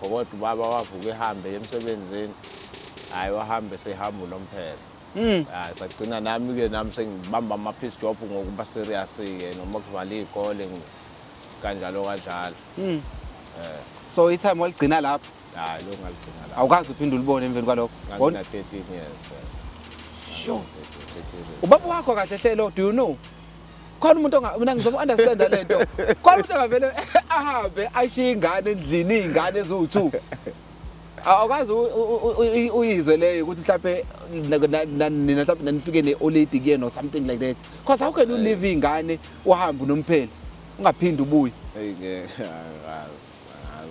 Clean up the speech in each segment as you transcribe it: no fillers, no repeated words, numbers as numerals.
Kodwa ubaba wavuka ehambe emsebenzini. Hayi wahambe sehamba unomphela. Sagcina nami-ke nami sengibamba ama-piece job ngokuba serious-ke noma kuvala iy'kole kanjalo kanjalo. So itime waligcina lapho? Hayi lo ngaligcina lapho. Awukazi uphinde ulibone emveni kwalokho? Ngina 13 years. Sure. Ubaba wakho kahle hle lo, do you know? Khona umuntu mina ngizomu-understand lento. Khona umuntu angavele ahambe ashiye ingane endlini, iy'ngane eziwu-2. Awukazi uyizwe leyo ukuthi mhlawumbe nina mhlawumbe nifike ne-old lady kuyena or something like that. Because how can you leave iy'ngane uhambe unomphela ungaphinde ubuye?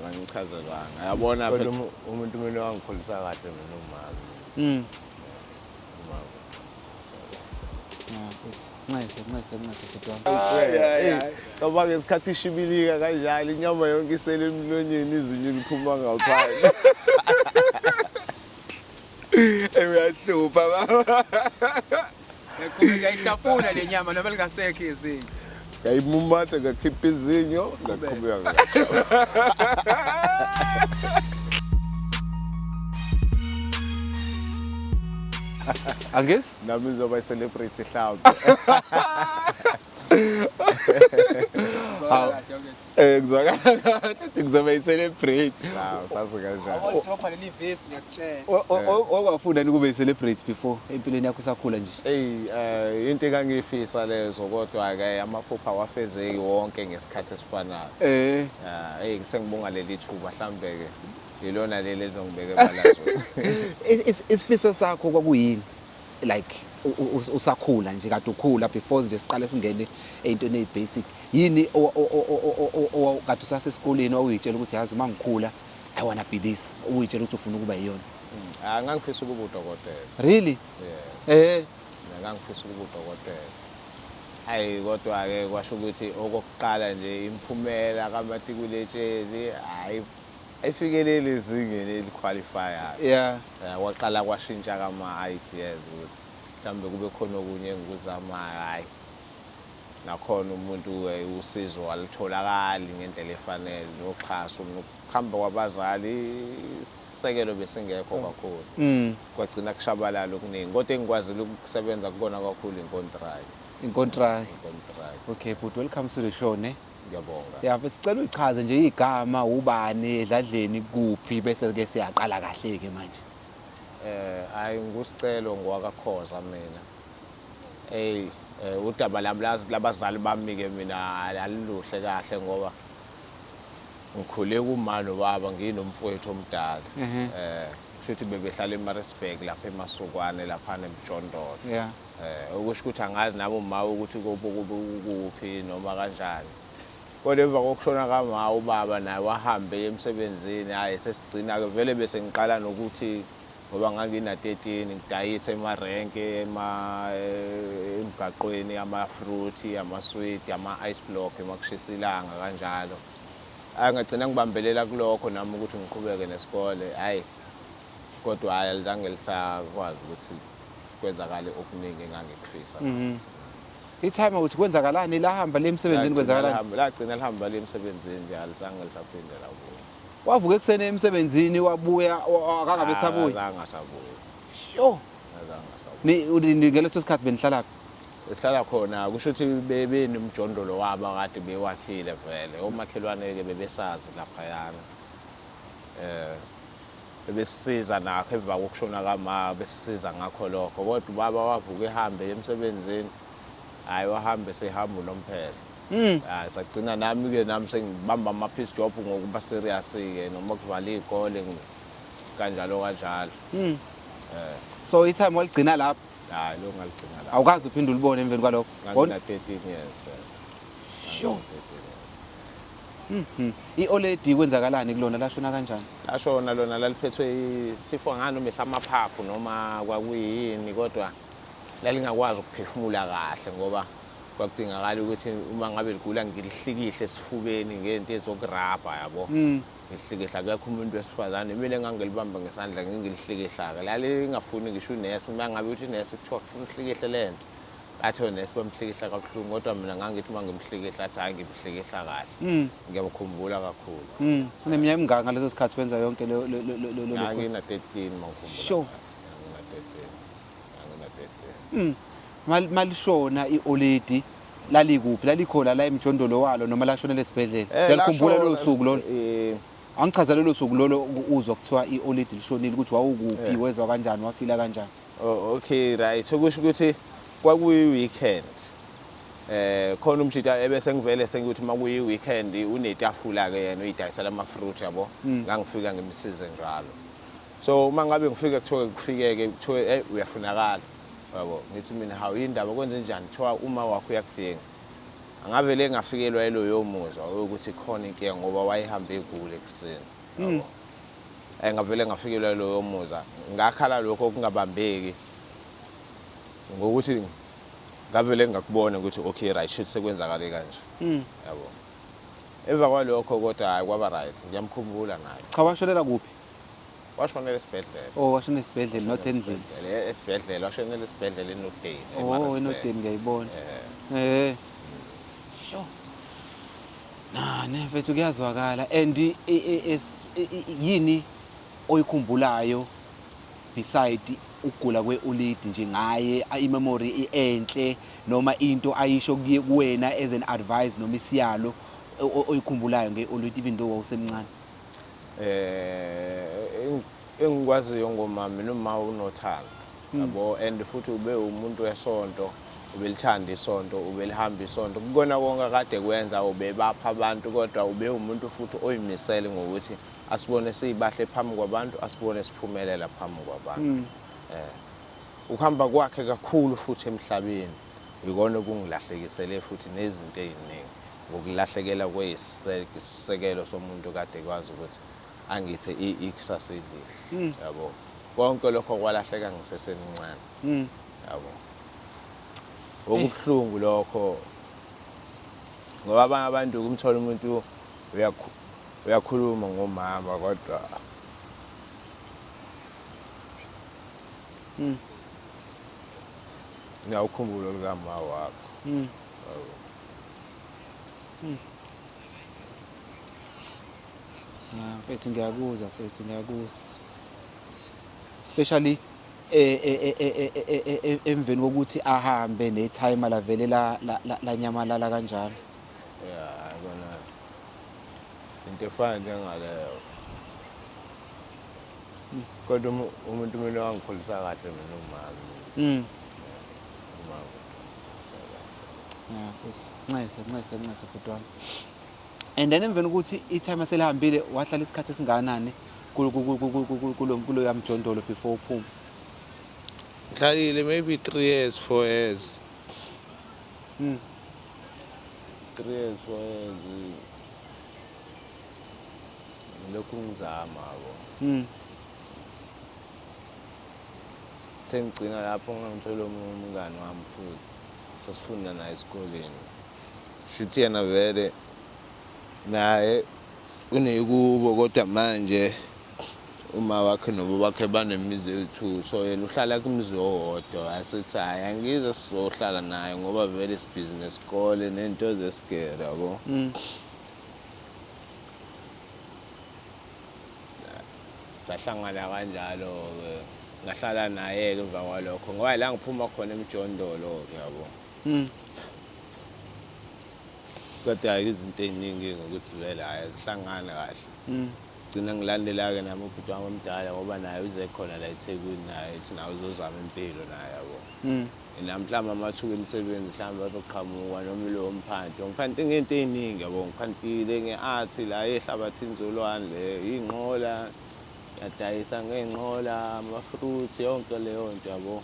Angichazelwanga. Yabona phela umuntu mina wangikhulisa kahle mina umama. Ngoba ngesikhathi ishibilika kanjalo inyama yonke isele emlonyeni izinyo liphuma ngaphandle. Uyahlupha baba. Ngiyaqhubeka ihlafuna le nyama noma lingasekho izinyo. Ngayimumatha ngakhipha izinyo ngaqhubeka. Angithi? Nami ngizoba celebrity mhlawumbe. Ngizwakala ukuthi ngizoba i-celebrate. Hawu sazi kanjalo. Awudropha leli vesi ngiyakutshela. Owafunda ukube i-celebrate before empilweni yakho usakhula nje? Into engangifisa lezo kodwa-ke amaphupho awafezeki wonke ngesikhathi esifanayo. Sengibonga leli thuba mhlambe-ke yilona leli ezongibeka ebalazo. Isifiso sakho kwakuyini? Like usakhula nje kade ukhula before nje siqale singene ey'ntweni ey'basic. Yini kade usasesikoleni wawuyitshela ukuthi yazi mangikhula I wanna be this. Uyitshela ukuthi ufuna ukuba yiyona. Ngangifisa ukuba udokotela. Really? Yeah. Ngangifisa ukuba udokotela. Hayi kodwa-ke kwasho ukuthi okokuqala nje imphumela kamatikuletsheni hayi ayifikelele ezingeni eliqualifyayo. Yeah. Waqala kwashintsha kama-ideas ukuthi mhlawumbe kube khona okunye engikuzamayo hayi. Nakhona umuntu usizo alitholakali ngendlela efanele noxhaso nokuhamba kwabazali isekelo besingekho kakhulu. Kwagcina kushabalala okuningi kodwa engikwazile ukusebenza kubona kakhulu inkontrakt. Okay, but welcome to the show ne. Ngiyabonga. Yeah, besicela uyichaze nje igama ubani edladleni kuphi bese ke siyaqala kahle ke manje. Hayi ngusicelo ngwakakhoza mina. Udaba lami labazali bami ke mina aliluhle kahle ngoba ngikhule kuma nobaba nginomfowethu omdala. Kushuthi bebehlala eMaritzburg lapha eMasukwane lapha eMjondolo. Yeah. Okusho ukuthi angazi nabo uma ukuthi kuphi noma kanjani. Kodwa emva kokushona kama ubaba naye wahambe emsebenzini hayi sesigcina ke vele bese ngiqala nokuthi ngoba ngangina 13 ngidayisa emarenke emgaqweni ama-fruit ama-sweet ama-ice block emakushisa ilanga kanjalo. Ngagcina ngibambelela kulokho nami ukuthi ngiqhubeke nesikole hayi kodwa hayi alizange lisakwazi ukuthi kwenzakale okuningi engangikufisa. Itime ukuthi kwenzakalani lahamba le emsebenzini kwenzakalani? Lagcina lihamba le emsebenzini nje alizange lisaphindela kubo. Wavuka ekuseni emsebenzini wabuya akangabe sabuya. Angasabuya. Sure. Azangasabuya. Ni ngeleso sikhathi benihlala phi? Esihlala khona kusho ukuthi bebenomjondolo wabo kade bewakhile vele. Omakhelwane ke bebesazi lapha yana. Besisiza nakho emva kokushona kama besisiza ngakho lokho kodwa ubaba wavuka ehambe emsebenzini hayi wahambe sehamba unomphela. Sagcina nami-ke nami sengibamba ama-piece job ngokuba serious-ke noma kuvala iy'kole kanjalo kanjalo. So itime waligcina lapho? Hayi lo ngaligcina lapho. Awukazi uphinde ulibone emveni kwalokho? Ngina 13 years. Sure. I-old lady kwenzakalani kulona lashona kanjani? Lashona lona laliphethwe isifo nganoma esamaphaphu noma kwakuyini kodwa lalingakwazi ukuphefumula kahle ngoba kwakudingakala ukuthi uma ngabe ligula ngilihlikihle esifubeni ngento ezokurabha yabo. Ngihlikihla akekho umuntu wesifazane mina engangilibamba ngesandla ngingilihlikihla ke lali ngafuni ngisho unesi mangabe uthi unesi kuthiwa kufuna uhlikihle lento bathi onesi bamhlikihla kabuhlungu kodwa mina ngangithi uma ngimhlikihla athi hayi ngimhlikihla kahle ngiyamkhumbula kakhulu uneminyaka emingaki ngaleso sikhathi wenza yonke lo ngina 13 mangikhumbula Sure. ngina 13 malishona iolidi lalikuphi lalikhona la emjondolo walo noma lashonela esibhedlela uyalikhumbula lo suku lolo angichazela lo suku lolo uzwa kuthiwa iolidi lishonile ukuthi wawukuphi wezwa kanjani wafila kanjani okay right sokusho ukuthi kwakuyi weekend khona umshita ebese ngivele sengithi makuyi weekend unetafula ke yena uyidayisela ama fruit yabo ngangifika ngimsize njalo so uma ngabe ngifike kufikeke kuthiwe uyafunakala yabo ngithi mina hawu indaba kwenze njani kuthiwa uma wakho uyakudinga angavele ngafikelwa yelo yomuzwa ukuthi khona inkinga ngoba wayehambe egule ekseni yabo ngavele ngafikelwa yelo yomuzwa ngakhala lokho okungabambeki ngokuthi ngavele ngakubona ukuthi okay right should sekwenzakale kanje yabo emva kwalokho kodwa hayi kwaba right ngiyamkhumbula naye cha washonela kuphi washonela esibhedlela washonela esibhedlela not endlini esibhedlela washonela esibhedlela eNodeni eNodeni ngiyayibona sure mfethu kuyazwakala and yini oyikhumbulayo beside ukugula kweolidi nje ngaye imemory enhle noma into ayisho kuwena as an advice noma isiyalo oyikhumbulayo ngeolidi even though wawusemncane engikwaziyo ngomama noma unothando yabo and futhi ube umuntu wesonto ubelithanda isonto ubelihamba isonto kukona konke kade kwenza ubebapha abantu kodwa ube umuntu futhi oyimisele ngokuthi asibone sibahle phambi kwabantu asibone siphumelela phambi kwabantu ukuhamba kwakhe kakhulu futhi emhlabeni ikona kungilahlekisele futhi nezinto eziningi ngokulahlekela kwesisekelo somuntu kade kwazi ukuthi angiphe ikusasa elihle yabo konke lokho kwalahleka ngisesemncane yabo okubuhlungu lokho ngoba abanye abantu kumthola umuntu uyakhuluma ngomama kodwa ngiyawukhumbula lokama wakho mfethu ngiyakuzwa especially emveni kokuthi ahambe netime lavele la nyamalala kanjalo yabona into efana njengaleyo kodwa umuntu mina wangikhulisa kahle mina umama nxese futhi wami and then emveni ukuthi itime selihambile wahlala isikhathi esinganani kulo yamjondolo before uphuma ngihlalile maybe 3 years 4 years 3 years 4 years lokhu ngizama yabo sengigcina lapho ngangithola umngani wami futhi sasifunda naye esikoleni shithi yena vele naye unekubo kodwa manje uma wakhe nobo bakhe banemizi ethu so yena uhlala kumzi owodwa asithi hayi angize sizohlala naye ngoba vele isibusiness isikole nento zesigere yabo sahlangana kanjalo ke ngahlala naye ke emva kwalokho ngoba la ngiphuma khona emjondolo yabo kodwa izinto eziningi ngokuthi vele hayi sihlangana kahle gcina ngilandela-ke nami ubhuti wami omdala ngoba naye uze khona la eThekwini naye ethi nawe uzozama impilo naye yabo nami mhlawumbe amathuba emisebenzi mhlawumbe azoqhamuka noma ilo mphanti ngiphante ngento ey'ningi yabo ngiphantile nge-art la ehlabathini zolwandle iy'nqola ngiyadayisa ngey'nqola ama-fruit yonke leyo nto yabo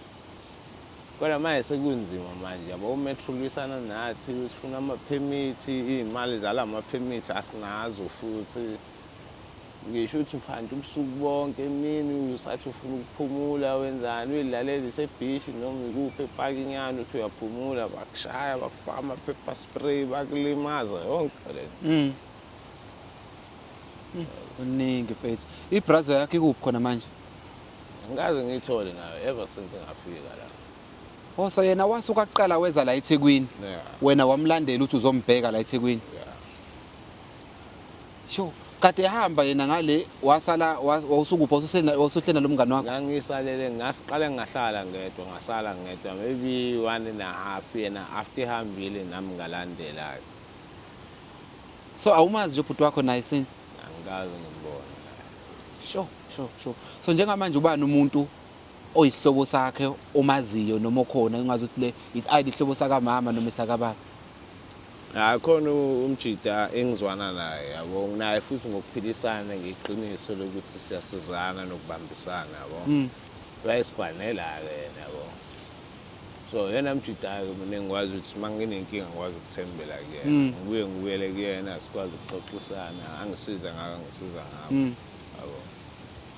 kodwa manje sekunzima manje yabo uMetro lwisana nathi sifuna amaphemithi iy'mali zala maphemithi asinazo futhi ngisho ukuthi uphanti ubusuku bonke emini usathi ufuna ukuphumula wenzani uyidlalele isebhishi noma ikuphi epakinyana uthi uyaphumula bakushaya bakufaka ama-pepper spray bakulimaza yonke le uningi mfethu ibrother yakho ikuphi khona manje ngikaze ngiyithole nayo ever since ngafika la Oh so yena wasuka kuqala weza la eThekwini. Yeah. Wena wamlandela uthi uzombheka la eThekwini. Yeah. Sho, kade ehamba yena ngale wasala wawusukupho usuhlena lo mngani wakho. Ngangisalele ngasiqale ngahlala ngedwa ngasala ngedwa maybe 1.5 yena after ehambile nami ngalandela. So awumazi nje ubhuti wakho naye since. Angikaze ngimbone. Sho. So njengamanje ubani umuntu oyisihlobo sakhe omaziyo noma okhona engazi ukuthi le is either ihlobo saka mama noma isaka baba. Khona umjida engizwana naye yabo naye futhi ngokuphilisana ngeqiniso lokuthi siyasizana nokubambisana yabo. Bayisibhanela ke yabo. So yena mjida mina ngikwazi ukuthi manginenkinga ngikwazi ukuthembela kuyena. Ngibuyele kuyena sikwazi ukuxoxisana angisiza ngako. Yabo.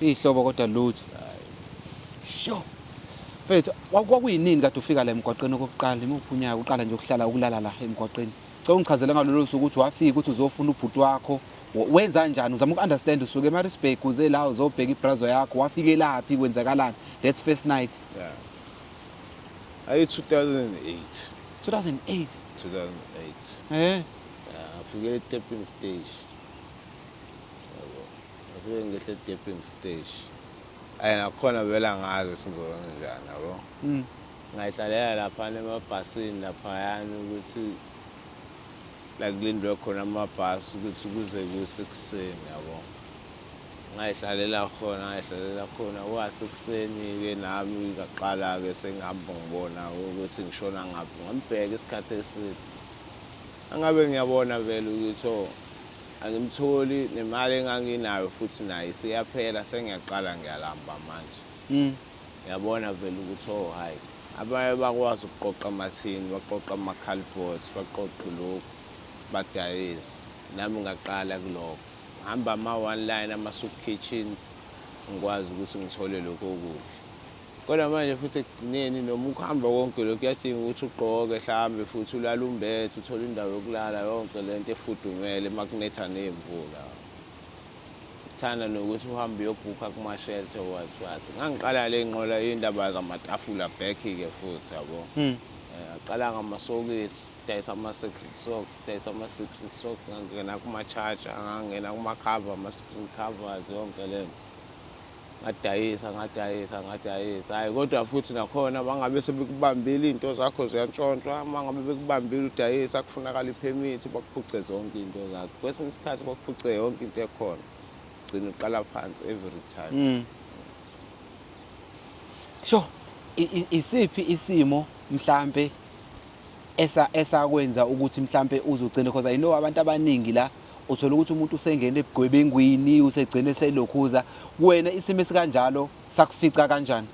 Ihlobo kodwa lutho. Sho. Mfethu kwakuyinini kade ufika la emgwaqeni okokuqala imuphi unyaka uqala nje ukuhlala ukulala la emgwaqeni. Ngichazelele ngalolu suku ukuthi wafika ukuthi uzofuna ubhuti wakho wenza kanjani uzama ukunderstand usuke eMaritzburg uze la uzobheka ibrother yakho wafike laphi kwenzakalani that first night. Yeah. Ayi 2008. 2008. 2008. Yeah, Afike e-stepping stage. Yabo. Afike ngehle-stepping stage. Nakhona vele ngazi ukuthi ngizokwenza njani yabo. Ngayihlalela lapha emabhasini laphayana ukuthi la kulindwe khona amabhasi ukuthi kuze ku-6 yabo. Ngayihlalela khona kwa-6 ke nami ngaqala ke sengihamba ngibona ukuthi ngishona ngaphi ngambheka isikhathi eside. Angabe ngiyabona vele ukuthi angimtholi nemali enganginayo futhi naye siyaphela sengiyaqala ngiyalamba manje. Ngiyabona vele ukuthi hayi abanye bakwazi ukuqoqa amathini baqoqa ama-cardboards baqoqa lokhu badayisa nami ngaqala kuloko hamba ama-one line ama-soup kitchens ngikwazi ukuthi ngithole lokho okuhle kodwa manje futhi ekugcineni noma ukuhamba konke lokhu kuyadinga ukuthi ugqoke mhlawumbe futhi ulala umbethe uthole indawo yokulala yonke lento efudumele makunetha nemvula thana nokuthi uhambe uyobhukha kuma-shelter wathi ngangiqala le nqola indaba zamatafula back-ke futhi yabo. Aqala ngamasokisi dayisa ama-secret socks dayisa ama-secret socks ngangena kuma-charger ngangena kuma-cover ama-screen covers yonke lento ngadayisa hayi kodwa futhi nakhona bangabe sebekubambile into zakho ziyantshontshwa mangabe bekubambile udayisa kufunakala ipermit bakuphuce zonke into zakho kwesinye isikhathi bakuphuce yonke into ekhona gcina uqala phansi every time. Sho isiphi isimo mhlambe esakwenza ukuthi mhlambe uzugcina because I know abantu abaningi la uthola ukuthi umuntu usengena ebugwebengwini usegcina selokhuza wena isimo esikanjalo sakufica kanjani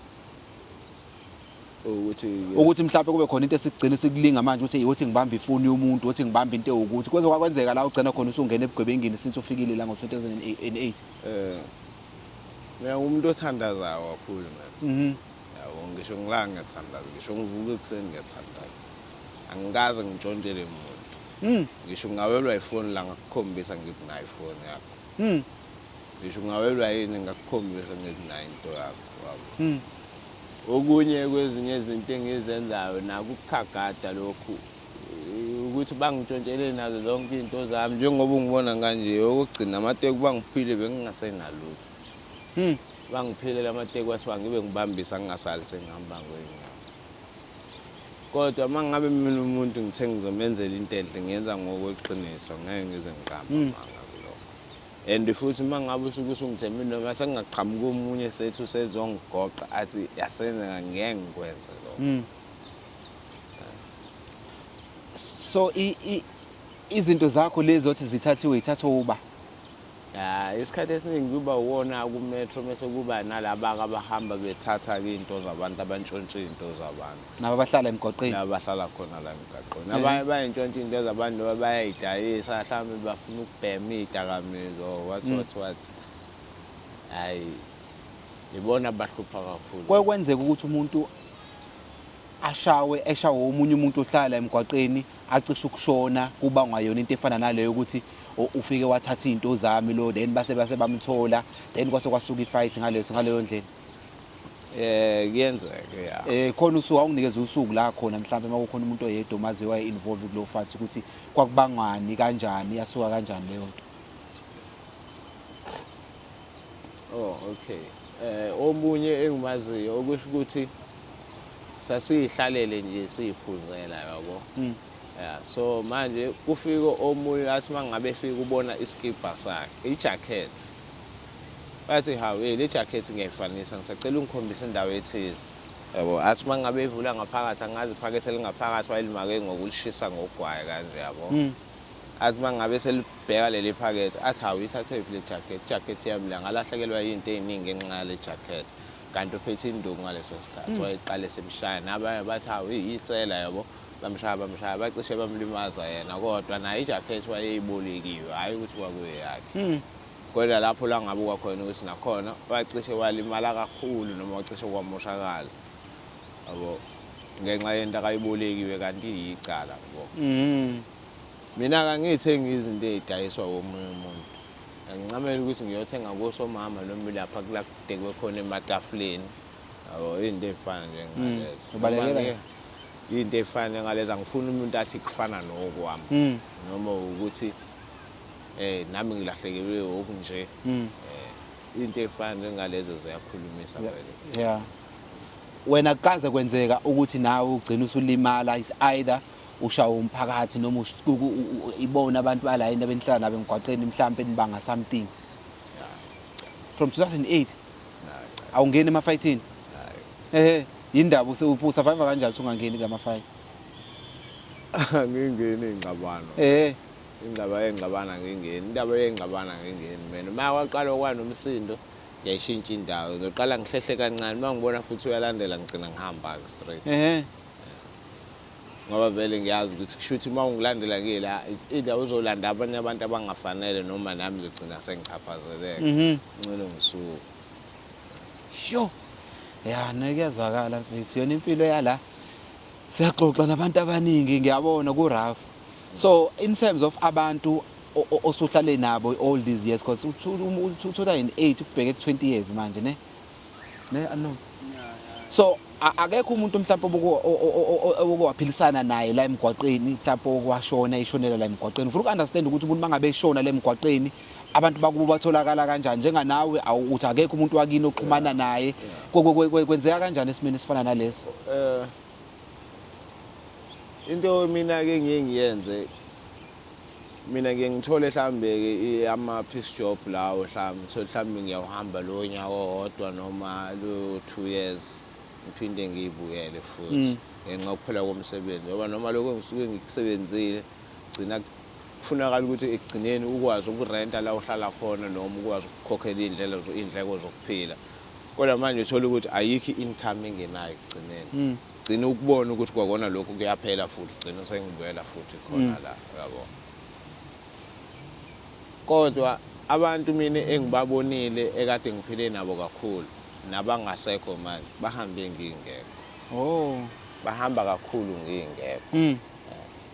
ukuthi mhlambe kube khona into esigcina sikulinga manje ukuthi uthi ngibamba ifoni yomuntu uthi ngibamba into ukuthi kwezokwenzeka la ugcina khona usungena ebugwebengini since ufikile la ngo-2008. Mina umuntu othandazayo kakhulu mina. Yabo ngisho ngilanga ngiyathandaza ngisho ngivuka ekuseni ngiyathandaza angikaze ngitshontshele umuntu. Ngisho ngawelwa ifoni la ngakukhombisa ngithi nayo ifoni yakho. Ngisho ngawelwa yini ngakukhombisa ngithi nayo into yakho wabo. Okunye kwezinye izinto engizenzayo nakukhagada lokhu ukuthi bangitshontshele nazo zonke into zami njengoba ungibona kanje okugcina amateki bangiphile bengingasenalutho. Bangiphilela amateki wasiba ngibe ngibambisa ngingasali sengihamba ngeenyawo. Kodwa mangabe mina umuntu ngithe ngizomenzela into enhle ngiyenza ngokweqiniso ngeke ngize ngiqamba manga kuloko. And futhi mangabe usungithembe noma sengaqhamuka omunye sethu sezongigoqa athi yasena ngeke ngikwenze lokho. So izinto zakho lezi othi zithathiwe ithatha uba isikhathi esiningi kuba uwona ku-metro mase kuba nalaba abahamba bethatha into zabantu abantshontshe into zabantu nabo bahlala emgwaqeni bahlala khona la emgwaqeni abanye bayintshontshe into zabantu noma bayayidayisa mhlawumbe bafuna ukubhema izidakamizwa what hayi ibona bahlupha kakhulu. Kwenzeka ukuthi umuntu eshawe omunye umuntu ohlala emgwaqeni acishe ukushona kuba ngayona into efana naleyo ukuthi ufike wathatha into zami lo then base bamthola then kwase kwasuka ifight ngaleyo ndlela. Kuyenzeka ya. Khona usuku awunginikeza usuku la khona mhlawumbe makukhona umuntu oyedwa omaziyo waye involved kulo fathi ukuthi kwakubangani kanjani yasuka kanjani leyo nto. Oh okay. Omunye engimaziyo okusho ukuthi sasihlalele nje siphuzela yabo. Yeah, so manje kufika omunye athi mangabe efika ubona iskipa sakhe, ijacket. Bathi hawe le jacket ngiyayifanisa ngisacela ungikhombisa indawo ethize. Yabo athi mangabe evula ngaphakathi angazi iphakethe lingaphakathi wayelimake ngokulishisa ngogwaye kanje yabo. Athi mangabe selibheka leli phakethe athi hawe ithathe le jacket yami la ngalahlekelwa izinto eziningi ngenxa yale jacket. Kanti uphethe induku ngaleso sikhathi wayeqale semshaya nabanye bathi hawe iyisela yabo. Bamshaya bacishe bamlimaza yena kodwa nayo ijacket wayeyibolekiwe hayi ukuthi kwakuyakhe. Kodwa lapho la ngabuka khona ukuthi nakhona wacishe walimala kakhulu noma wacishe kwamoshakala. Yabo ngenxa yento akayibolekiwe kanti iyicala yabo. Mina akangithengi izinto ezidayiswa womunye umuntu. Ngincamela ukuthi ngiyothenga kosomama noma lapha kula kudekwe khona ematafuleni. Yabo izinto ezifana nje ngalezo. Ubalekela into efana ngaleza ngifuna umuntu athi kufana nokwami noma ukuthi nami ngilahlekelwe okunje into efana ngalezo ziyakhulumisa vele. Yeah. Wena kaze kwenzeka ukuthi nawe ugcina usulimala is either ushawa umphakathi noma ibona abantu bala yini abenihlala nabo emgwaqeni mhlambe nibanga something. From 2008 awungeni ema-fightini? Yindaba usurvive kanjani ungangeni kula ma-fight? Ngingeni ingxabano. Indaba yengxabana ngingeni. Indaba yengxabana ngingeni mina. Mawaqala kwanomsindo ngiyashintsha indawo. Ngiqala ngihlehle kancane mangibona futhi uyalandela ngicina ngihamba straight. Ngoba vele ngiyazi ukuthi kushuthi mawungilandela ngila either uzolanda abanye abantu abangafanele noma nami ngigcina sengichaphazeleka. Ngicela ngisuke. Sure. Ya nekuyazwakala mfethu yona impilo yala siyaxoxa nabantu abaningi ngiyabona ku rough. So in terms of abantu osuhlale nabo all these years because 2008 kubheke 20 years manje ne no. So akekho umuntu mhlawumbe obokuphilisana naye la emgwaqeni mhlawumbe okwashona ishonela la emgwaqeni. Ufuna ukunderstand ukuthi umuntu mangabe eshona la emgwaqeni abantu bakubo batholakala kanjani njenganawe awuthi akekho umuntu wakini oxhumana naye kwenzeka kanjani esimeni esifana naleso? Into mina ke ngiyenze mina ngithole mhlambe ama piece job lawo mhlambe ngiyahamba lo nyawo odwa noma lo 2 years ngiphinde ngibuyele futhi ngenxa yokuphela komsebenzi ngoba noma lokho ngisuke ngikusebenzile gcina kufunakala ukuthi ekugcineni ukwazi ukurenta la uhlala khona noma ukwazi ukukhokhela indleko zokuphila. Kodwa manje uthola ukuthi ayikho income engenayo ekugcineni. Gcina ukubona ukuthi kwakona lokho kuyaphela futhi gcina sengibuyela futhi khona la yabo. Kodwa abantu mina engibabonile ekade ngiphile nabo kakhulu nabangasekho manje bahambe ngingekho. Bahamba kakhulu ngingekho.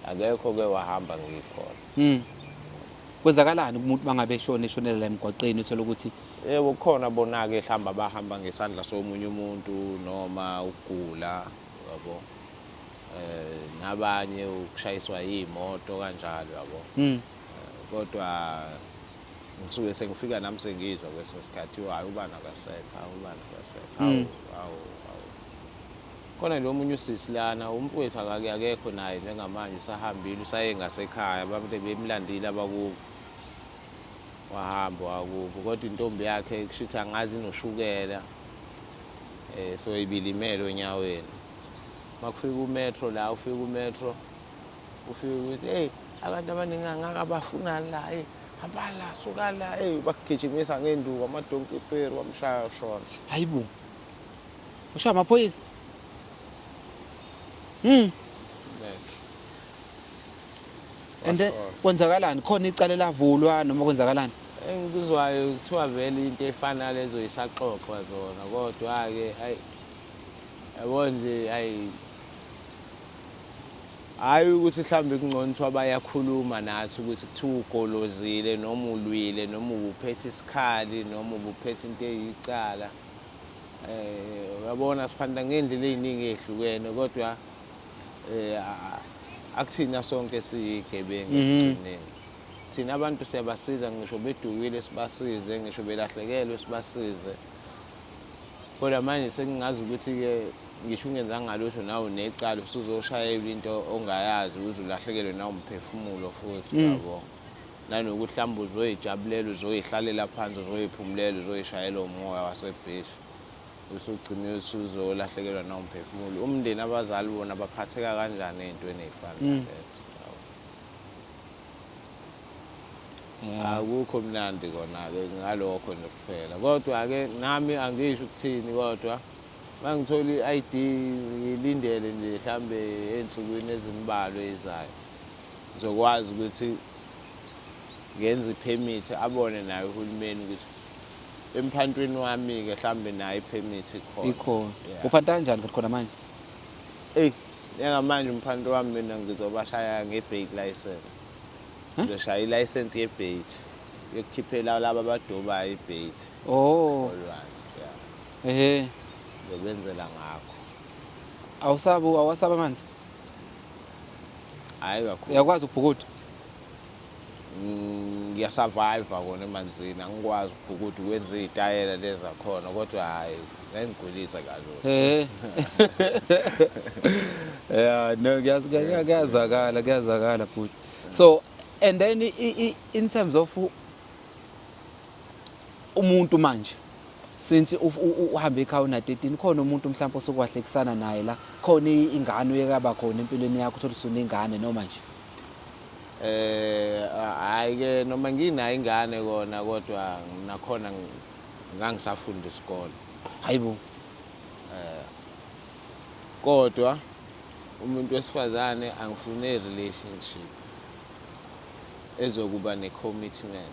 Akekho ke wahamba ngikhona. Kwenzakalani umuntu mangabe eshonela la emgwaqeni uthola ukuthi yebo khona bona ke hlamba bahamba ngesandla somunye umuntu noma ukugula yabo. Nabanye ukushayiswa izimoto kanjalo yabo. Kodwa ngisuke sengifika nami sengizwa kwesinye isikhathi hayi ubani akasekho. Khona lo munye usisi lana umfowethu akekho naye njengamanje usahambile usaye ngasekhaya abantu bemlandile abakubo. Wahamba wakubo kodwa intombi yakhe kushuthi angazi inoshukela. So ibilimele onyaweni. Makufika umetro la ufika umetro ufika ukuthi hey abantu abaningi angakabafunani la hamba la suka la bakugijimisa ngenduku amadonki peri wamshaya shona. Hayibo. Ushaya amaphoyisa? Metro. And then kwenzakalani khona icala lavulwa noma kwenzakalani? Engikuzwayo kuthiwa vele into efana lezo isaxoxwa zona kodwa ke yabo nje hayi ukuthi mhlambe kungcono ukuthi bayakhuluma nathi ukuthi kuthiwa ugolozile noma ulwile noma ubuphethe isikhali noma ubuphethe into eyicala uyabona siphanda ngendlela eziningi ezihlukene kodwa akuthina sonke siyigebengu ekugcineni. Thina abantu siyabasiza ngisho bedukile sibasize, ngisho belahlekelwe sibasize. Kodwa manje sengingazi ukuthi-ke ngisho ungenzanga lutho nawe unecala usuzoshayela into ongayazi ukuze ulahlekelwe nawe umphefumulo futhi yabo. Nanokuthi mhlawumbe uzoyijabulela uzoyihlalela phansi uzoyiphumulela uzoyishayela umoya wasebhishi. Usugcina usuzolahlekelwa nawe umphefumulo. Umndeni abazali bona baphatheka kanjani ezintweni ezifana nalezo? Akukho mnandi kona-ke ngalokho nje kuphela. Kodwa-ke nami angisho ukuthini kodwa mangithola i-ID ngilindele nje mhlambe ey'nsukwini ezimbalwa ezizayo. Ngizokwazi ukuthi ngenze iphemithi abone naye uhulumeni ukuthi emphantweni wami-ke mhlambe nayo iphemithi ikhona. Ikhona. Uphanta kanjani khona manje? Njengamanje umphanto wami mina ngizobashaya nge-bait license. Ngizoshaya i-license ye-bait yokukhiphela laba abadobayo i-bait. Oh. Olwandle. Ngizobenzela ngakho. Awasaba amanzi? Hayi kakhulu. Uyakwazi ukubhukuda? Ngiyasurvive kona emanzini, angikwazi ukubhukuda ukwenza izitayela lezi zakhona kodwa hayi ngiyangigulisa kalula. No, kuyazakala futhi. So and then in terms of umuntu manje since uhambe ekhaya una-13 khona umuntu mhlawumbe osukwahlekisana naye la khona ingane uyekaba khona empilweni yakho uthola usunengane noma nje? Hayi-ke noma nginayo ingane kona kodwa nakhona ngangisafunda isikole. Hayibo. Kodwa umuntu wesifazane angifune relationship ezokuba ne-commitment.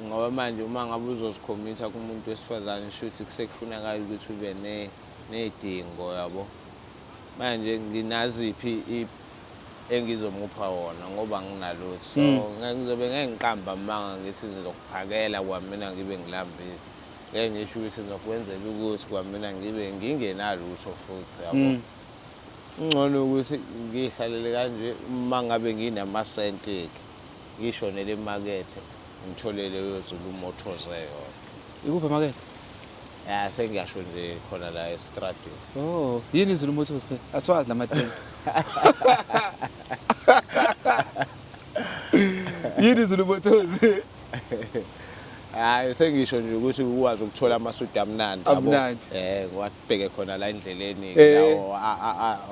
Ngoba manje uma ngabe uzozikhomitha kumuntu wesifazane shuthi kusekufunakala ukuthi ube nezidingo yabo. Manje nginaziphi engizomupha wona ngoba nginalutho. So ngizobe ngiqamba manga ngithi ngizokuphakela kwamina ngibe ngilambile. Ngeke ngisho ukuthi ngizokwenzela ukuthi kwamina ngibe ngingenalutho futhi yabo. Ngcono ukuthi ngihlalele kanje uma ngabe nginamasenti ngishonele emakethe ngitholele uyozula umothoze yona. Ikuphi emakethe? Sengiyasho nje khona la estradini. Oh, yini izulu umothozi phela? Asiwazi lamathenga. Yini izulu umothozi? Hayi sengisho nje ukuthi ukwazi ukuthola amasudi amnandi yabo. Ngiwabheke khona la endleleni lawo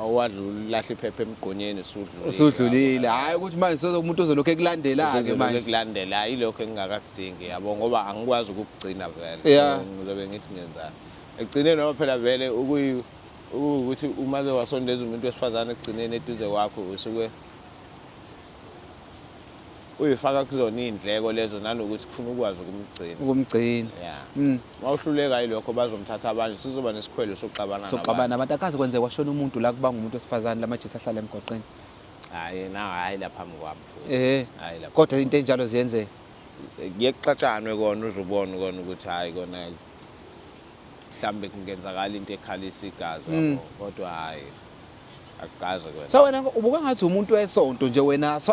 awadlula iphepha emgqonyeni usudlulile. Hayi ukuthi manje sozomuntu ozolokho ekulandela-ke manje. Ekulandela yilokho engingakakudingi yabo ngoba angikwazi ukugcina vele. Ngizobe ngithi ngenzani. Ekugcineni noma phela vele ukuthi uma wasondeza umuntu wesifazane ekugcineni eduze kwakho usuke uyifaka kuzona izindleko lezo nanokuthi kufuna ukwazi ukumgcina. Mawuhluleka yilokho bazomthatha abanye sizoba nesikhwele sokuxabana nabantu. Abantu akaze kwenze kwashona umuntu la kubanga umuntu wesifazane lamajisi ahlala emgwaqeni. Hayi lapha phambi kwami futhi. Hayi lapha. Kodwa into enjalo ziyenzeka. Ngiyexatshanwe kona uzobona kona ukuthi hayi kona mhlambe kungenzakala into ekhalisa igazi yabo kodwa hayi akukaze kwena. So wena ubuka ngathi umuntu wesonto nje wena so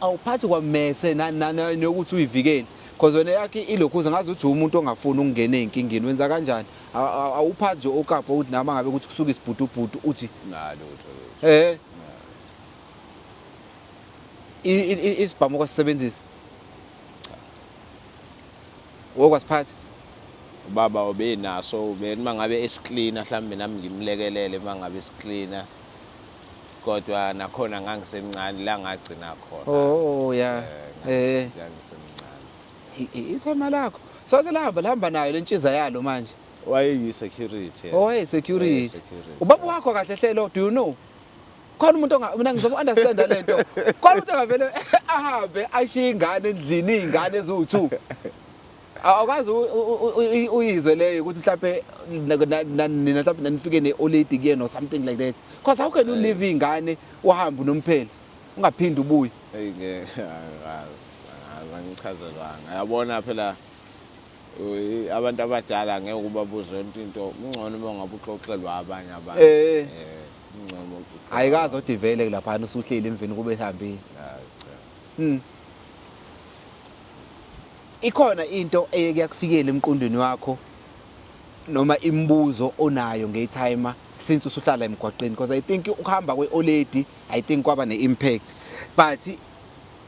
awuphathi kwamese nokuthi uyivikele because wena yakhe ilokhuza ngazi ukuthi umuntu ongafuni ukungena ezinkingeni wenza kanjani awuphathi nje okapho ukuthi nama ngabe ukuthi kusuka isibhudubhudu uthi nalutho isibhamu kwasebenzisa wokwasiphatha baba obenaso mangabe esicleaner mhlambe nami ngimlekelele mangabe esicleaner kodwa nakhona ngangisemncane la ngagcina khona. Oh yeah. Ngangisemncane. Ithema lakho so selihamba nayo lentshiza yalo manje. Wayeyi-security. Security. Ubaba wakho kahle hlelo do you know? Khona umuntu mina ngizomu-understand lento. Khona umuntu angavele ahambe ashiye ingane endlini izingane eziwu2. Awukazi uyizwe leyo ukuthi mhlawumbe nina mhlawumbe nanifike ne-old lady kuyena or something like that. Because how can you leave ingane uhambe unomphela ungaphindi ubuye? Angichazelwanga. Yabona phela abantu abadala ngeke ubabuze yonke into ungcono uma ngabe uxoxelwa abanye abantu ungcono ayikazi othi vele lapha usuhleli emveni kube ehambile ikhona into kuyakufikela emqondweni wakho noma imibuzo onayo ngeyitime since usuhlala emgwaqeni because I think ukuhamba kweoledi I think kwaba neimpact but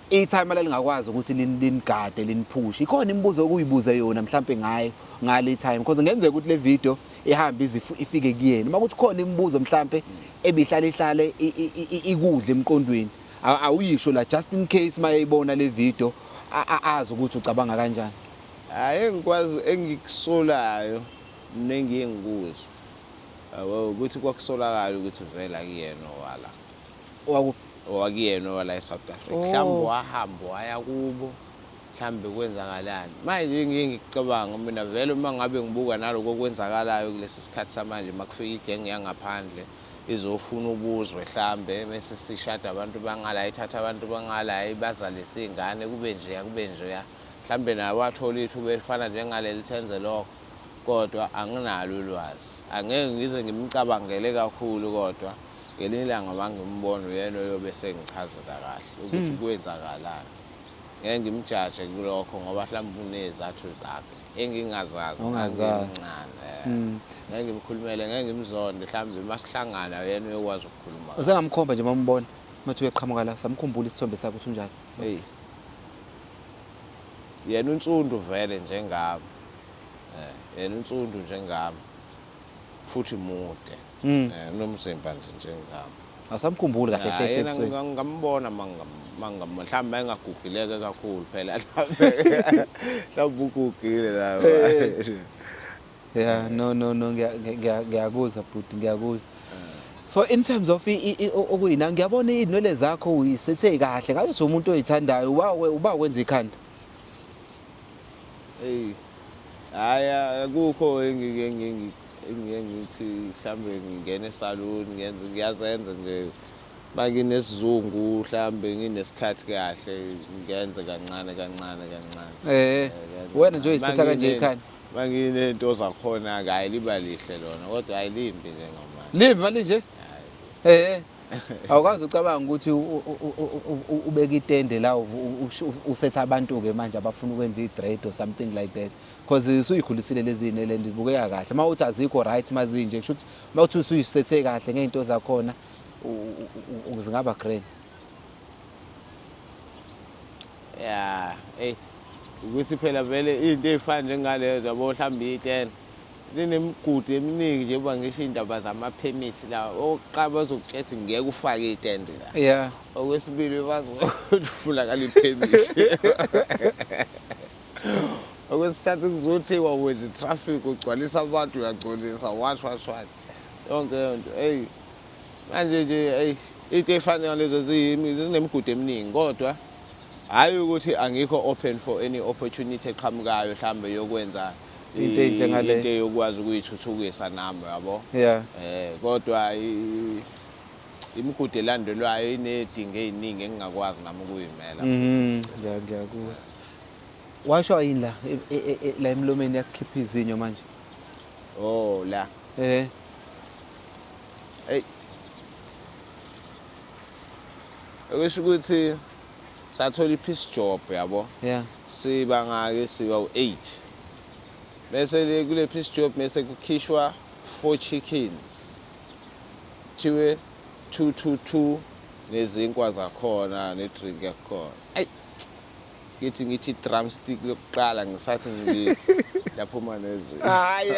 itime lalingakwazi ukuthi linigade linipush ikhona imibuzo okuyibuze yona mhlambe ngayo ngale time because ngenzeka ukuthi le video ihamba ifike kuyena makuthi khona imibuzo mhlambe ebihlala ikudla emqondweni awuyisho la just in case mayibona le video azi ukuthi ucabanga kanjani hayi ngikwazi engikusolayo nengiyengikuzo ukuthi kwakusolakala ukuthi vela kuyena wala wakuyena wala eSouth Africa mhlawumbe wahamba waya kubo mhlawumbe kwenzakalani manje ngiyengicabanga mina vele uma ngabe ngibuka naloko kwenzakalayo kulesi sikhathi samanje makufika igenge yangaphandle izofuna ubuzwe mhlambe bese sishada abantu bangala ithatha abantu bangala ibazalisa izingane kube nje mhlambe nawe wathola ithuba elifana njengaleli thenze lokho kodwa anginalo ulwazi angeke ngize ngimcabangele kakhulu kodwa ngelinye ilanga mangimbona yena oyobe sengichazela kahle ukuthi kwenzakalani ngeke ngimjaje kulokho ngoba mhlawumbe unezathu zakhe engingazazi ongazazi ngeke ngimkhulumele ngeke ngimzonde mhlawumbe masihlangana yena uyokwazi ukukhuluma usengamkhomba nje mambona mathi uyaqhamuka la samkhumbula isithombe sakhe ukuthi unjani hey yena unsundu vele njengami yena unsundu njengami futhi mude nomzimba nje njengami asamkhumbuli kahle hle yena ngambona mhlawumbe engagugileke kakhulu phela mhlawumbe ugugile la yeah no ngiyakuzwa bhuti ngiyakuzwa so in terms of okuyina ngiyabona inwele zakho uyisethe kahle ngathi umuntu oyithandayo uba wenza ikhanda hey haya akukho ngithi mhlambe ngingena esalon ngiyazenza nje bakinesizungu mhlambe nginesikhathi kahle ngiyenze kancane wena nje uyisitha kanje ikhanda manginento zakhona hayi liba lihle lona kodwa ayilimbi nje ngamanje limbi manje nje awukazi ucabanga ukuthi ubeka itende la usetha abantu ke manje abafuna ukwenza i-dread or something like that because usuyikhulisile lezi nele ndibukeka kahle mawuthi azikho right mazinje kusho ukuthi mawuthi usuyisethe kahle ngeinto zakhona uzingaba grand yeah ukuthi phela vele into ezifana njengalezo yabo mhlawumbe i10 linemigudu eminingi nje uba ngisho indaba zama permits la oqaba bazokuthetha ngeke ufake itende la yeah okwesibili bazofuna ipermit okwesithathu kuzothiwa wezi traffic ugcwalisa abantu uyagcolisa what yonke into manje nje into efana lezo zinemigudu eminingi kodwa hayi ukuthi angikho open for any opportunity eqhamukayo mhlambe yokwenza into yokwazi ukuyithuthukisa nami yabo yeah kodwa imigudu elandelwayo inedingo eziningi engingakwazi nami ukuyimela ngiyakuzwa washo yini la emlomeni yakukhipha izinyo manje la okusho ukuthi sathola i-piece job yabo yeah siba ngake siba u8 bese kule piece job bese kukhishwa 4 chickens thiwe 222 nezinkwa zakhona nedrink yakhona ngithi drumstick lokuqala ngisathi ngithi lapho manezi hayi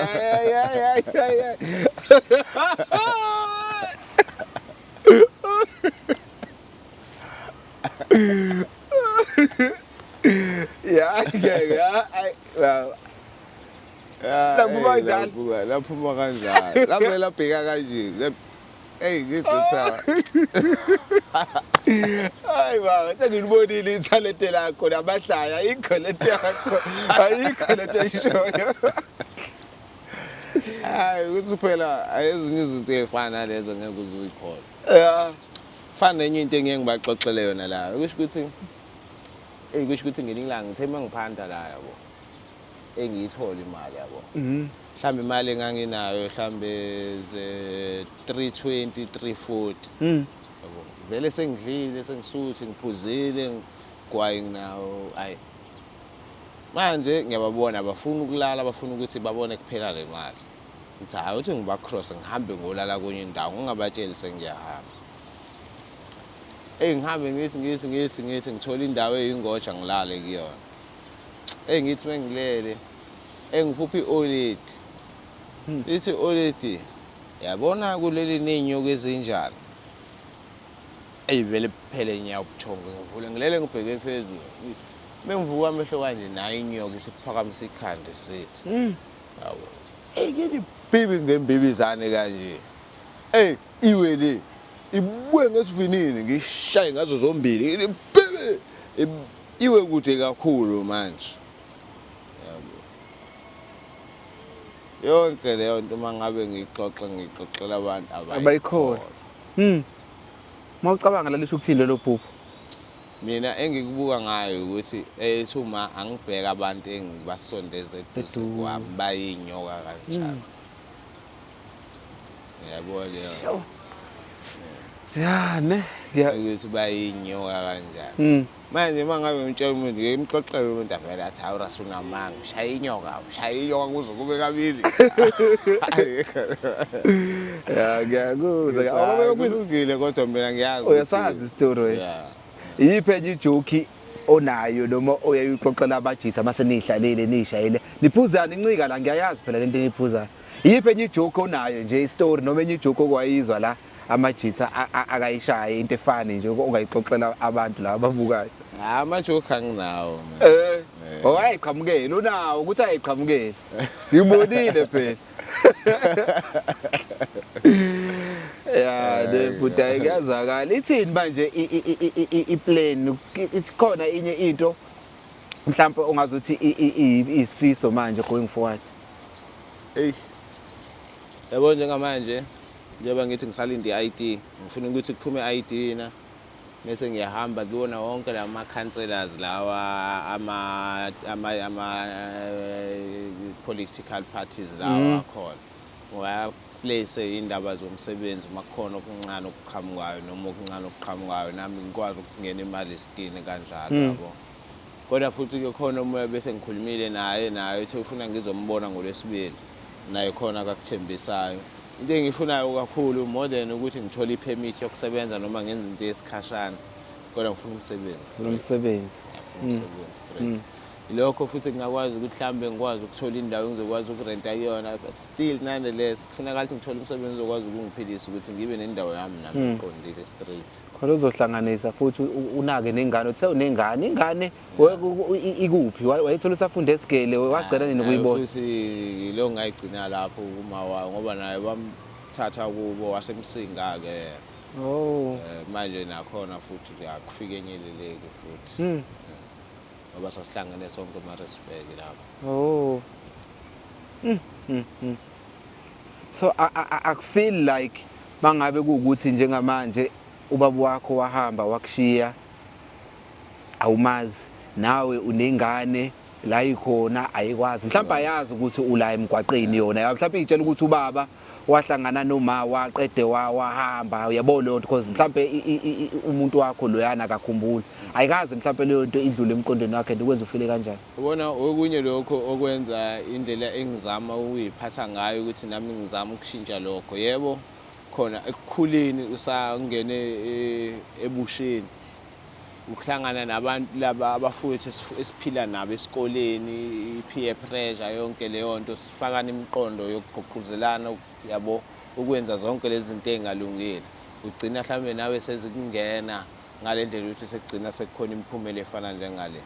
laphuma kanjani lapho labheka kanje ngizotha hayi baba sengilibonile ithalente lakho nabahlaya ayikho lento yakho ayikho lento eshoyo hayi ukuthi phela ezinye izinto ezifana nalezo ngeke uzikhona yeah fana nenye into engeke ngibaxoxele yona la kusho ukuthi ngelinye ilanga ngithe mangiphanda la yabo engiyithola imali yabo. Mhm. Mhlawumbe imali enganginayo mhlawumbe ze 320 340 Mhm. yabo. Vele sengidlile sengisuthi ngiphuzile ngigwayi nginawo ayi. Manje ngiyababona abafuna ukulala bafuna ukuthi babone kuphela le mali. Ngithi hayi uthi ngiba cross ngihambe ngolala kwenye indawo ngingabatsheli sengiyahamba. Ngihambe ngithi ngithola indawo eyingoja ngilale kuyona. Ngithi mengilele ngiphupha ioledi. Ithi oledi yabona kuleli nezinyoka ezinjalo. Vele kuphela inyawo ubuthongo ngivule ngilele ngibheke phezulu. Mengivuka amehlo kanje nayo inyoka isiphakamisa ikhanda sithi. Yabo. Ngithi bibi ngembibizane kanje. Iwe le ibuye ngesivinini ngishaye ngazo zombili. Bibi iwe kude kakhulu manje. Yonke leyo nto mangabe ngixoxela abantu Abayikhona. Mawucabanga lalisho ukuthini lelo phupho? Mina engikubuka ngayo ukuthi ethuma angibheka abantu engibasondeze eduze kwami bayinyoka kanjalo. Yabo leyo. Ya ne. Ukuthi bayinyoka kanjalo. Manje mangabe ngitshela umuntu ngimxoxele umuntu avela athi hawu rasunamanga ushaya inyoka kuze kube kabili. Ya ngiyakuzwa. Awubekuzile kodwa mina ngiyazi. Uyasazi istory wena. Yeah. Yiphi enye ijoke onayo noma oyayixoxela abajisa mase nihlalile nishayile niphuzana incika la ngiyayazi phela lento eniphuzayo. Yiphi enye ijoke onayo nje istory noma enye ijoke okwayizwa la amajisa akayishaye into efani nje ongayixoxela abantu la ababukayo? Amajoke anginawo mina. Ayiqhamukele unawo ukuthi ayiqhamukele. Ngibonile phela. Ya le buta ayazakala ithini manje iplan ikhona inye into mhlawumbe ongazuthi isifiso manje going forward. Yabo njengamanje njengoba ngithi ngisalinde i-ID ngifuna ukuthi kuphume i-ID na bese ngiyahamba kuwona wonke lama councillors lawa ama political parties lawa akhona. Ngoba place indaba zomsebenzi makukhona okuncane okuqhamukayo noma okuncane okuqhamukayo nami ngikwazi ukungena imali esitini kanjalo yabo. Kodwa futhi kukhona umoya bese ngikhulumile naye ethi ufuna ngizombona ngolwesibili naye khona akakuthembisayo. Into engifunayo kakhulu more than ukuthi ngithole ipermit yokusebenza noma ngenza into esikhashana kodwa ngifuna umsebenzi. Straight. Lokho futhi ngingakwazi ukuthi mhlambe ngikwazi ukuthola indawo engizokwazi ukurenta kuyona but still nonetheless kufuneka ukuthi ngithole umsebenzi ozokwazi ukungiphilisa ukuthi ngibe nendawo yami nami iqondile straight. Khona uzohlanganisa futhi unake nengane uthe unengane ingane ikuphi wayithola usafunda esigele wagcela nini ukuyibona? Futhi lo ngayigcina lapho uma ngoba naye bamthatha kubo wasemsinga ke. Manje nakhona futhi akufike enyeleleke futhi. Ngoba sasihlangene sonke eMaritzburg lapho. So I feel like mangabe kuukuthi njengamanje ubaba wakho wahamba wakushiya awumazi nawe unengane la ikhona ayikwazi mhlawumbe ayazi ukuthi ula emgwaqeni yona mhlawumbe itshela ukuthi ubaba wahlangana noma waqede wahamba uyabona leyo nto because mhlawumbe umuntu wakho loyana akakhumbuli ayikazi mhlawumbe leyo nto idlule emqondweni wakhe ukwenza ufile kanjani. Ubona okunye lokho okwenza indlela engizama ukuyiphatha ngayo ukuthi nami ngizama ukushintsha lokho yebo khona ekukhuleni usangene ebusheni ukuhlangana nabantu laba abafowethu esiphila nabo esikoleni i-peer pressure yonke leyo nto sifakana imiqondo yokugqugquzelana yabo ukwenza zonke lezi zinto engalungile ugcina mhlambe nawe sezikungena ngale ndlela ukuthi sekugcina sekukhona imiphumela efana njengale.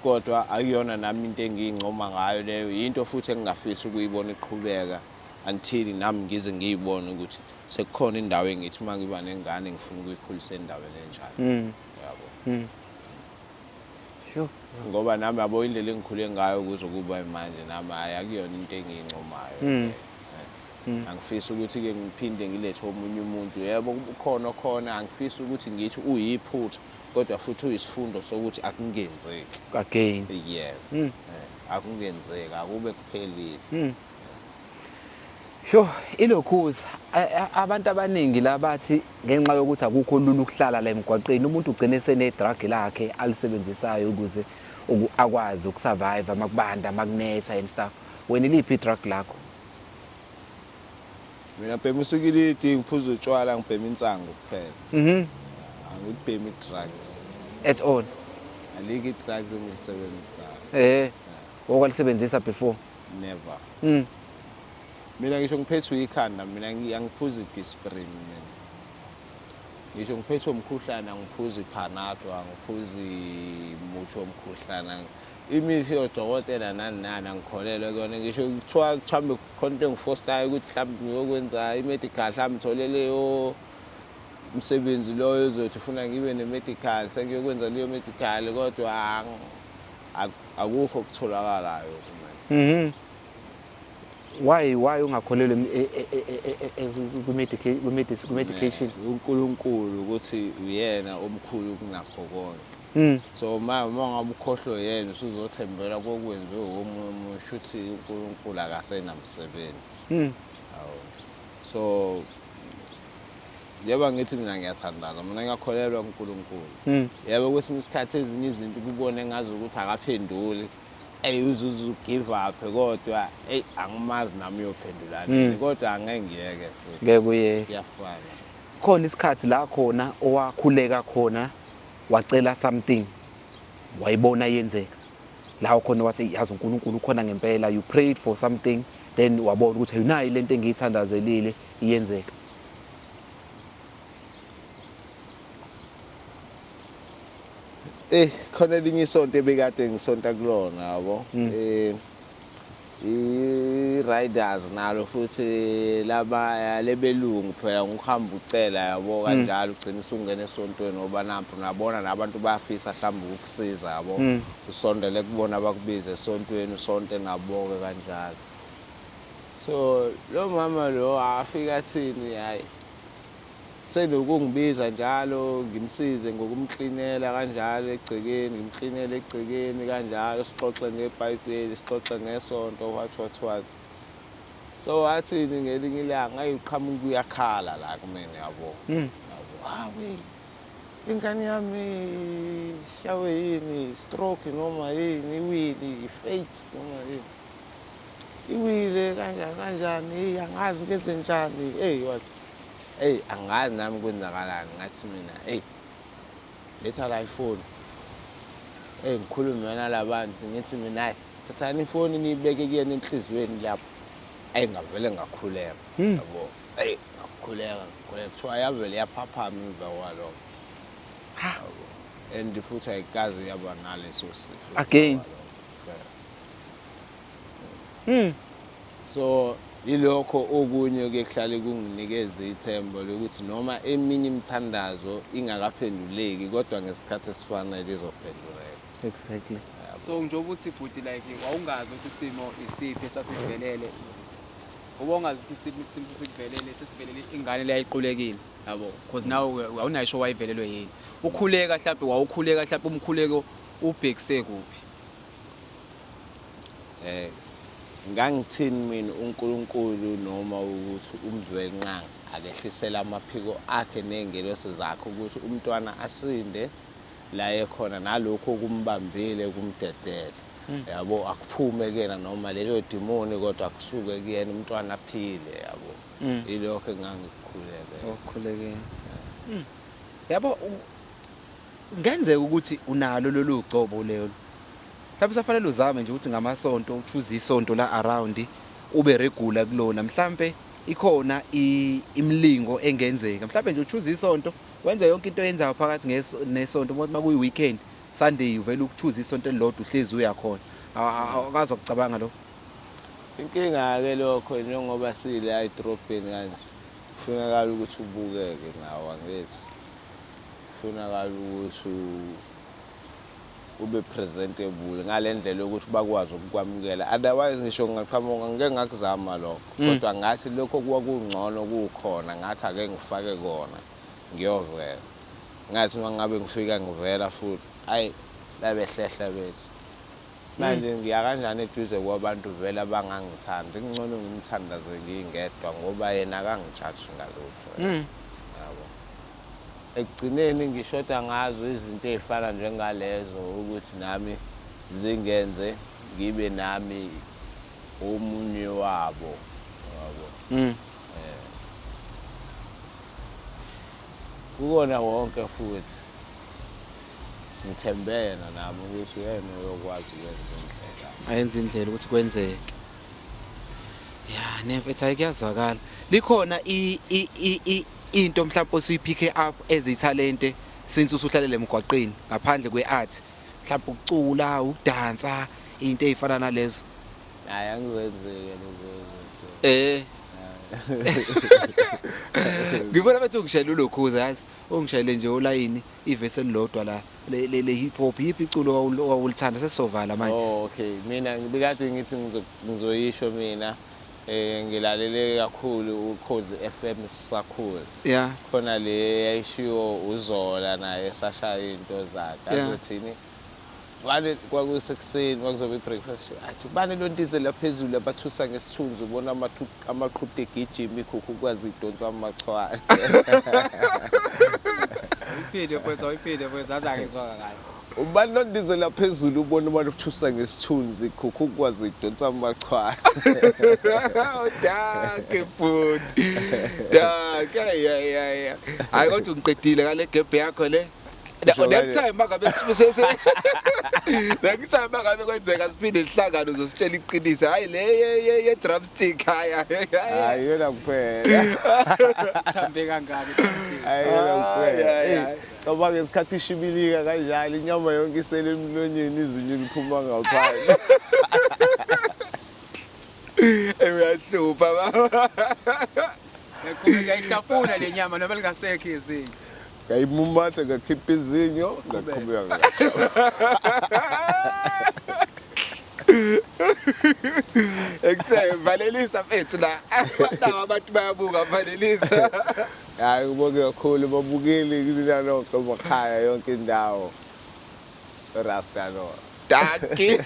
Kodwa akuyona nami into engiyingcoma ngayo leyo into futhi engingafisa ukuyibona iqhubeka until nami ngize ngiyibone ukuthi sekukhona indawo engithi mangiba nengane ngifuna ukuyikhulisa endaweni enjalo. Yabo. Sure. Ngoba nami yabo indlela engikhule ngayo kuze kuba manje nami akuyona into engiyincomayo. Angifisi ukuthi ke ngiphinde ngilethe omunye umuntu yebo khona angifisi ukuthi ngithi uyiphutha kodwa futhi uyisifundo sokuthi akungenzeki again yebo akungenzeki akube kuphelile. Sho ilokhuza abantu abaningi labathi ngenxa yokuthi akukho lula ukuhlala la emgwaqeni umuntu ugcine sene drug lakhe alisebenzisayo ukuze akwazi ukusurvive makubanda makunetha and stuff. Wena iliphi drug lakho? Mina bhema usikilidi ngiphuza utshwala ngibhema insango kuphela. Angibhemi drugs At all. alike drugs engizisebenzisayo. Okwalisebenzisa before? Never. Mina ngisho ngiphethwe ikhanda mina angiphuzi Disprin mina. Ngisho ngiphethwe umkhuhlana ngiphuza iPanado angiphuzi umuthi womkhuhlana. Imithi yodokotela nani angikholelwe kuyona ngisho kuthiwa mhlambe khona into engifostayo ukuthi mhlambe ngiyokwenza imedical mhlambe ngitholele leyo umsebenzi loyo uzothi ufuna ngibe nemedical sengiyokwenza leyo medical kodwa akukho ukutholakalayo mina. Why ungakholelwe medication? uNkulunkulu ukuthi uyena omkhulu kunakho konke. So uma ngabe ukhohlwe yena usuzothembela kokwenziwe omunye umuntu uthi uNkulunkulu akasenamsebenzi. Hawo. So yeba ngithi mina ngiyathandaza mina ngiyakholelwa kuNkulunkulu. Yebo kwesinye isikhathi ezinye izinto kubone ngazi ukuthi akaphenduli. Uzuzu give up kodwa angimazi nami uyophendulana kodwa angeke ngiyeke futhi. Ngeke uye. Kuyafana. Khona isikhathi la khona owakhuleka khona wacela something wayibona yenzeka la khona wathi yazi uNkulunkulu khona ngempela you prayed for something then wabona ukuthi ayinayo lento engiyithandazelile iyenzeka. Khona elinye isonto ebekade ngisonta kulona yabo. I-riders nalo futhi laba lebelungu phela ngikuhamba ucela yabo kanjalo ugcina usungena esontweni ngoba nampu nabona nabantu bayafisa mhlawumbe ukukusiza yabo. Usondele kubona abakubiza esontweni usonte naboke kanjalo. So lo mama lo afika athini hayi selokungibiza njalo ngimsize ngokumklinela kanjalo egcekeni ngimklinele egcekeni kanjalo sixoxe ngeBhayibheli sixoxe ngesonto what. So athini ngelinye ilanga ayiqhamuka uyakhala la kumina yabo. Hawe ingane yami shawe yini stroke noma yini iwili ifate noma yini. Iwile kanjani angazi kenze njani what. Angazi nami kwenzakalani ngathi mina letha la iphone ngikhulume nalabantu ngithi mina hayi thathani ifoni nibeke kuyena enhlizweni lapho ngavele ngakhuleka yabo ngakhuleka kuthiwa yavele yaphaphama emva kwalokho and futhi ayikaze yaba naleso sifo Again. So ilokho okunye kuhlale kunginikeze ithemba lokuthi noma eminye imithandazo ingakaphenduleki kodwa ngesikhathi esifanele izophenduleka. Exactly. So njengoba uthi bhuti like wawungazi ukuthi isimo isiphi esasivelele. Ubongazi isimo sikuvelele sesivelele ingane leyayiqulekile yabo because now awunayisho wayivelelwe yini. Ukhuleka mhlawumbe wawukhuleka mhlawumbe umkhuleko ubhekise kuphi. Ngangithini mina uNkulunkulu noma ukuthi umzwenqanga akehlisela amaphiko akhe nengelosi zakhe ukuthi umntwana asinde la ekhona nalokho kumbambile kumdedela yabo akuphume kena noma lelo demoni kodwa akusuke kuyena umntwana aphile yabo ilokho engangikukhuleke okukhulekene. Yabo ngenzeka ukuthi unalo lolu gcobo lelo mhlawumbe safanele uzame nje ukuthi ngamasonto uchoose isonto la around ube regular kulona mhlawumbe ikhona imlingo engenzeka mhlawumbe nje uchoose isonto wenze yonke into oyenzayo phakathi nesonto ukuthi makuyi weekend Sunday uvela ukuchoose isonto elilodwa uhlezi uyakhona akazi ukucabanga lo. Inkinga ke lokho njengoba sile edrobheni kanje kufunakala ukuthi ubukeke nawe angithi kufunakala ukuthi ube presentable ngalendlela ukuthi bakwazi ukukwamukela otherwise ngisho ngaqhamuka ngeke ngakuzama lokho kodwa ngathi lokho kuwa kungcono kukhona ngathi ake ngifake kona ngiyovela ngathi mangabe ngifika ngivela futhi hayi labehlehla bethu manje ngiya kanjani eduze kwabantu vele abangangithandi ngcono ngimthandaze ngingedwa ngoba yena akangijaji ngalutho yabo ekugcineni ngishoda ngazo izinto ezifana njengalezo ukuthi nami zingenze ngibe nami omunye wabo yabo kukona wonke futhi ngithembena nami ukuthi yena uyokwazi ukwenza indlela ayenza indlela ukuthi kwenzeke ya nefethu ayikuyazwakala likhona into mhlawumbe osuyipick up ezithalente since usuhlalele emgwaqeni ngaphandle kweart mhlawumbe ukucula ukudansa into ezifana nalezo hayi angizenzeke lezo zinto ngibona bathi ungishayela ulokhuza yazi ungishayele nje olayini ivesi elilodwa la le hip hop yipi iculo owulithanda sesizovala manje okay mina ngibikade ngithi ngizoyisho mina ngilalele kakhulu uKhozi FM sakhulu yeah khona le yayishiwo uZola naye sashaya into zakhe azothini wale kwakusekuseni kwakuzobe ibreakfast show athi bani lontize laphezulu abathusa ngesithunzi ubona amaqhude egijima ikhukhu kwazi idonsa amachwane Uyiphinde mfethu azangizwaka kahle ubani lontize laphezulu ubona abathusa ngesithunzi ikhukhu kwazi idonsa amachwane Dake futhi dake ya hayi kodwa ungiqedile ngale gap yakho le next time mangabe sise next time mangabe kwenzeka siphinde sihlangane uzositshela iqiniso hayi le ye drumstick haya hayi yona kuphela thambe kangaka hayi yona kuphela ngoba ngesikhathi ishibilika kanjalo inyama yonke isele emlonyeni izinyo liphuma ngaphandle uyahlupha baba yaqhubeka ihlafuna le nyama noma lingasekho izinyo ngayimumatha ngakhipha izinyo ngaqhubeka valelisa mfethu la abantu bayabuka valelisa hayi kubonge kakhulu babukeli kulana lonke emakhaya yonke indawo Rasta no Daki